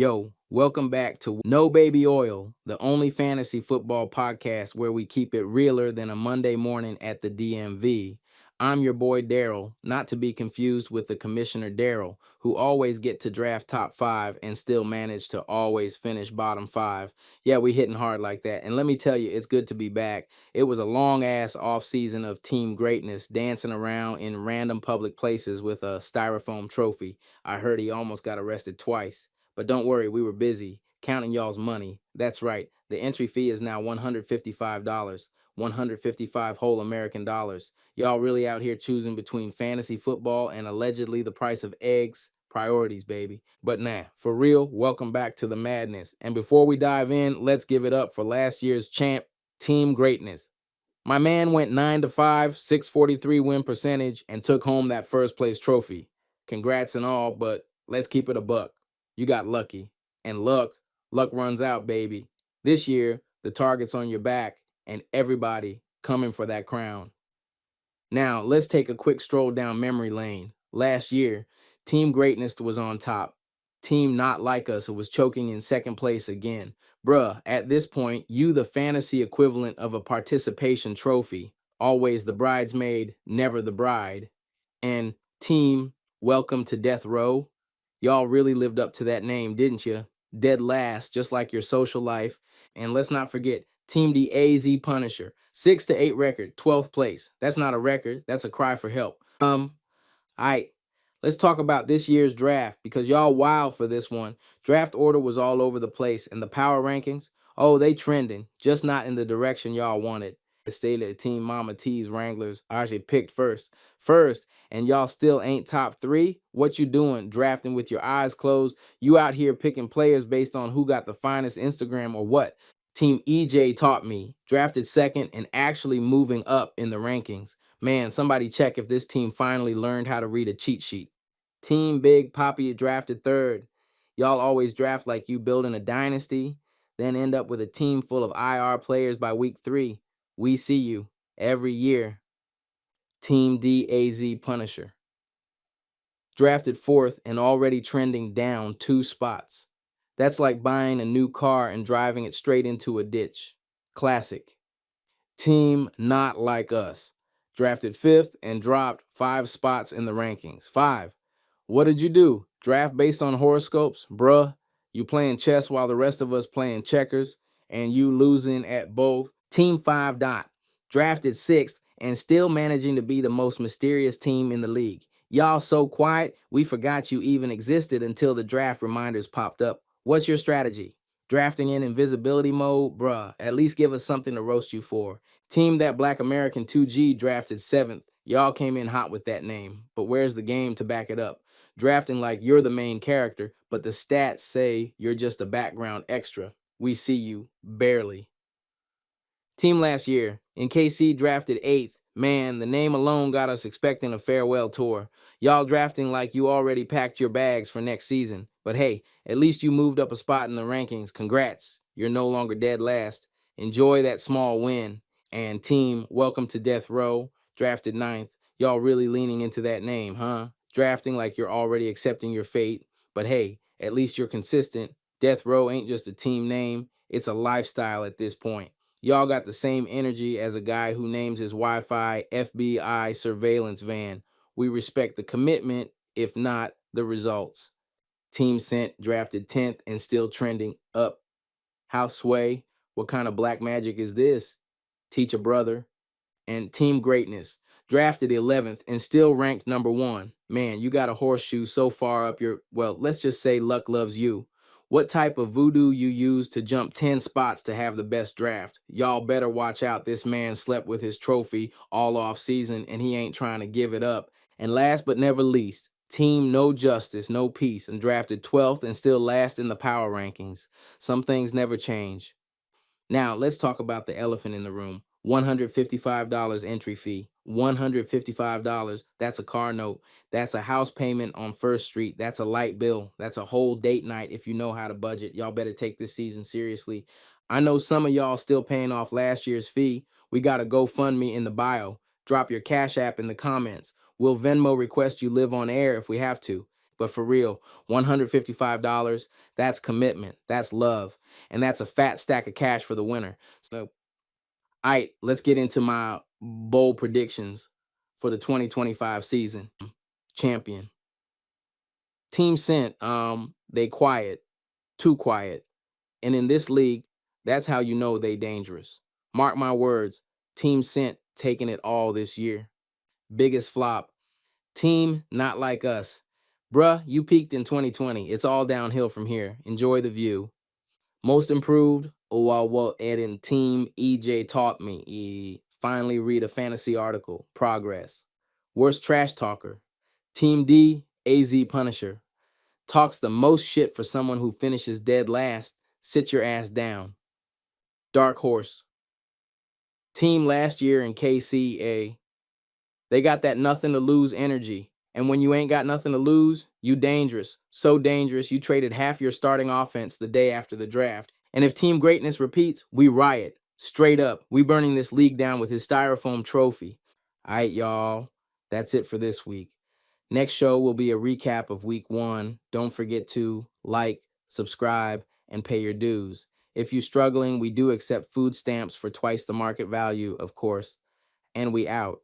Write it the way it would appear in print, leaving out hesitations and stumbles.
Yo, welcome back to No Baby Oil, the only fantasy football podcast where we keep it realer than a Monday morning at the DMV. I'm your boy Darrell, not to be confused with the Commissioner Darrell, who always get to draft top five and still manage to always finish bottom five. Yeah, we hitting hard like that. And let me tell you, it's good to be back. It was a long ass off season of team greatness, dancing around in random public places with a styrofoam trophy. I heard he almost got arrested twice. But don't worry, we were busy counting y'all's money. That's right, the entry fee is now $155, 155 whole American dollars. Y'all really out here choosing between fantasy football and allegedly the price of eggs? Priorities, baby. But nah, for real, welcome back to the madness. And before we dive in, let's give it up for last year's champ, Team Greatness. My man went 9-5, 643 win percentage, and took home that first place trophy. Congrats and all, but let's keep it a buck. You got lucky. And luck runs out, baby. This year, the target's on your back, and everybody coming for that crown. Now, let's take a quick stroll down memory lane. Last year, Team Greatness was on top. Team Not Like Us was choking in second place again. Bruh, at this point, you the fantasy equivalent of a participation trophy. Always the bridesmaid, never the bride. And Team Welcome to Death Row. Y'all really lived up to that name, didn't you? Dead last, just like your social life. And let's not forget, Team DEEE Punisher. 6-8 record, 12th place. That's not a record, that's a cry for help. Alright, let's talk about this year's draft because y'all wild for this one. Draft order was all over the place, and the power rankings, oh, they trending, just not in the direction y'all wanted. It stated Team Mama T's Wranglers actually picked first, and y'all still ain't top three. What you doing? Drafting with your eyes closed? You out here picking players based on who got the finest Instagram or what? Team EJ taught me, drafted second and actually moving up in the rankings. Man, somebody check if this team finally learned how to read a cheat sheet. Team Big Poppy drafted third. Y'all always draft like you building a dynasty, then end up with a team full of IR players by week 3. We see you every year. Team DAZ Punisher. Drafted fourth and already trending down 2 spots. That's like buying a new car and driving it straight into a ditch. Classic. Team Not Like Us. Drafted fifth and dropped 5 spots in the rankings. 5. What did you do? Draft based on horoscopes? Bruh, you playing chess while the rest of us playing checkers, and you losing at both. Team 5 Dot. Drafted sixth and still managing to be the most mysterious team in the league. Y'all so quiet, we forgot you even existed until the draft reminders popped up. What's your strategy? Drafting in invisibility mode? Bruh, at least give us something to roast you for. Team That Black American 2G drafted 7th. Y'all came in hot with that name, but where's the game to back it up? Drafting like you're the main character, but the stats say you're just a background extra. We see you, barely. Team last year, in KC drafted 8th. Man, the name alone got us expecting a farewell tour. Y'all drafting like you already packed your bags for next season. But hey, at least you moved up a spot in the rankings. Congrats. You're no longer dead last. Enjoy that small win. And team, welcome to Death Row, drafted 9th. Y'all really leaning into that name, huh? Drafting like you're already accepting your fate. But hey, at least you're consistent. Death Row ain't just a team name, it's a lifestyle at this point. Y'all got the same energy as a guy who names his Wi-Fi FBI surveillance van. We respect the commitment, if not the results. Team Sent drafted 10th and still trending up. House Sway, what kind of black magic is this? Teach a brother. And Team Greatness, drafted 11th and still ranked number 1. Man, you got a horseshoe so far up your, well, let's just say luck loves you. What type of voodoo you use to jump 10 spots to have the best draft? Y'all better watch out. This man slept with his trophy all off season and he ain't trying to give it up. And last but never least, Team No Justice, No Peace, and drafted 12th and still last in the power rankings. Some things never change. Now, let's talk about the elephant in the room. $155 entry fee. $155. That's a car note. That's a house payment on First Street. That's a light bill. That's a whole date night if you know how to budget. Y'all better take this season seriously. I know some of y'all still paying off last year's fee. We got a GoFundMe in the bio. Drop your Cash App in the comments. We'll Venmo request you live on air if we have to. But for real, $155, that's commitment, that's love, and that's a fat stack of cash for the winner. So, all right, let's get into my bold predictions for the 2025 season. Champion. Team Scent, they quiet, too quiet. And in this league, that's how you know they dangerous. Mark my words, Team Scent taking it all this year. Biggest flop, Team Not Like Us. Bruh, you peaked in 2020. It's all downhill from here. Enjoy the view. Most improved, well, and Team EJ taught me. Finally read a fantasy article. Progress. Worst trash talker. Team D, AZ Punisher. Talks the most shit for someone who finishes dead last. Sit your ass down. Dark Horse. Team last year in KCA. They got that nothing to lose energy. And when you ain't got nothing to lose, you dangerous. So dangerous, you traded half your starting offense the day after the draft. And if team greatness repeats, we riot. Straight up. We burning this league down with his Styrofoam trophy. All right, y'all. That's it for this week. Next show will be a recap of week 1. Don't forget to like, subscribe, and pay your dues. If you're struggling, we do accept food stamps for twice the market value, of course. And we out.